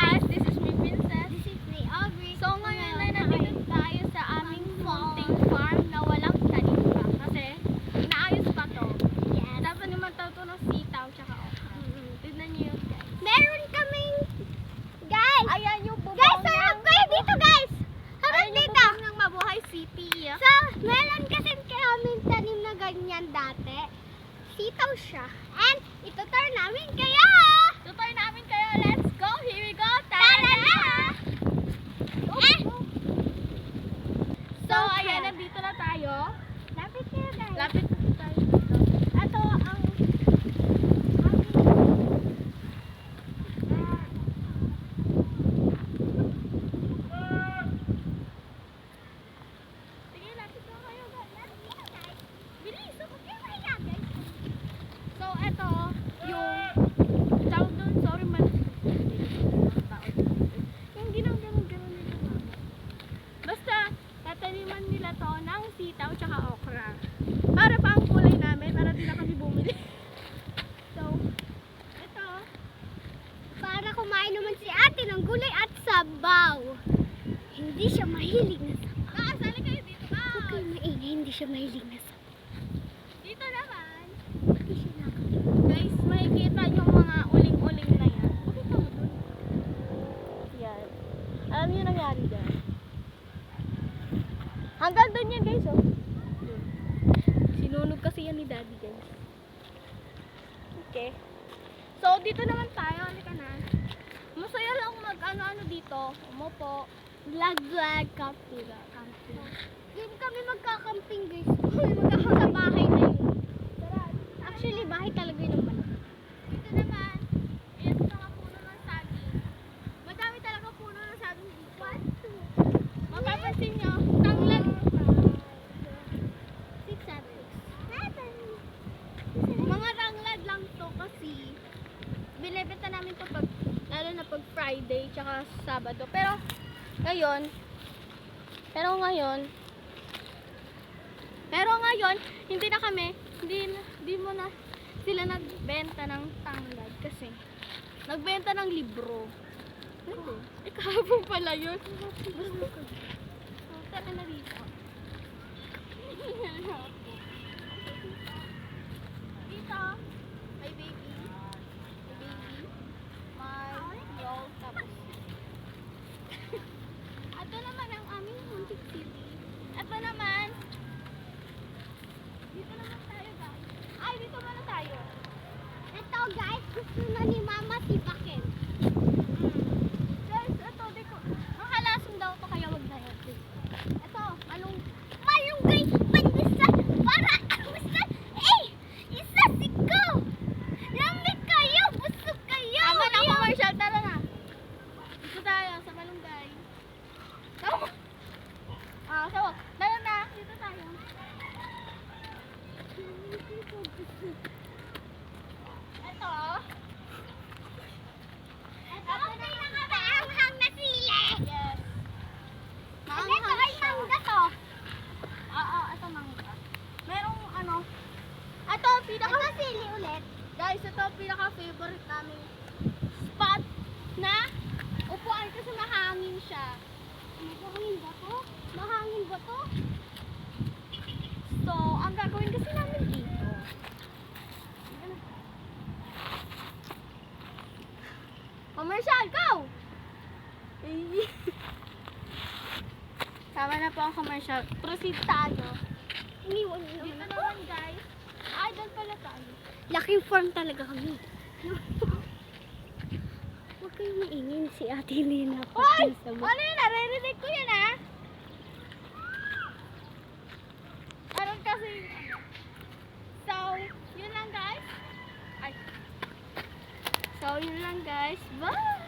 guys, this is me, Princess. This is me, Aubrey. So ngayon ay nandito tayo sa aming munting farm na walang tanim pa. Kasi inaayos pa to. Yes. Dapat naman tayo to ng sitaw tsaka okra. Tignan niyo yun guys. Meron kaming, guys. Ayan yung bubong Guys, harap kayo dito, guys. Harap Ayan yung dito. bubong ng Mabuhay City. So, meron kasi kaming tanim na ganyan dati. Sitaw siya. And, itutur namin kaya. Tutoy namin kayo. Let's go. Here we go. Tara Tara na. Eh. So ayan, nandito na tayo. Lapit kayo, guys. Lapit na tayo dito. Ito ang Sige, lapit na kayo guys. bilis. So, okay, mahiya, guys. So eto, yung tawag doon, sorry man. Yung ganun nila. Basta, tataniman nila to ng sitaw tsaka okra. Para pa ang kulay namin, para di na kami bumili. So, eto. Para kumain naman si ate ng gulay at sabaw. Hindi siya mahilig na sabaw. Nakasali kayo dito ba? Huwag kayo maingay, hindi siya mahilig na sabaw. Dito naman. Hindi siya nakakain. Guys, makikita yung mga uling-uling na yan. Bakit mo doon? Yan. Alam niyo nangyari dyan? Hanggang doon yan guys, oh. Yun. Sinunog kasi yan ni daddy guys. Okay. So, dito naman tayo. Halika na. Masaya lang mag-ano-ano dito. Umupo. Vlog, camping. Hindi kami magkakamping, guys. Sa bahay na yun. Actually, bahay talaga yun naman. Dito naman, ayan sa mga puno ng saging. Madami talaga puno ng saging dito. Mapapansin nyo, tanglad. 6, 7. Mga tanglad lang to kasi binibenta namin to pag, lalo na pag Friday tsaka Sabado. Pero ngayon, hindi na kami, hindi mo na sila nagbenta ng tanglad kasi nagbenta ng libro. Ano? Kahapon pala yun. Gusto ko. Tara na dito. Dito, may baby. May roll, tapos. Ito naman ang aming muntik city. Ito naman. Dito naman tayo guys. Ay, dito muna tayo. Ito, guys, gusto na ni Mama si Baken. Guys, ito, dito. Makalasong daw to kaya wag na yun. Ito, Malunggay, panisa, para basta, isa siko. Lamig kayo, busog kayo. tama na commercial, tara na. Dito tayo sa Malunggay. Tama. So, tara na, dito tayo. Ito. Ito ang pinakamaanghang na sili. Yes. And ito ay mangga to. Oo, ito mangga. Merong ano. Ito, pinaka Ito sili ulit. guys, ito pinaka-favorite namin spot na upuan kasi mahangin siya. Mahangin ba to? Mahangin ba to? So, ang gagawin kasi namin dito. Commercial, go! Tama na po ang commercial. Proceed tayo. Iniwan nyo Dito naman. naman guys. Ay, doon pala tayo. Laking farm talaga kami. Huwag kayong maingin si Ate Lina. Hoy! Ano yun? Naririnig ko yun ah. Meron kasi So, yun lang guys. Ay. So, yun lang guys. Bye!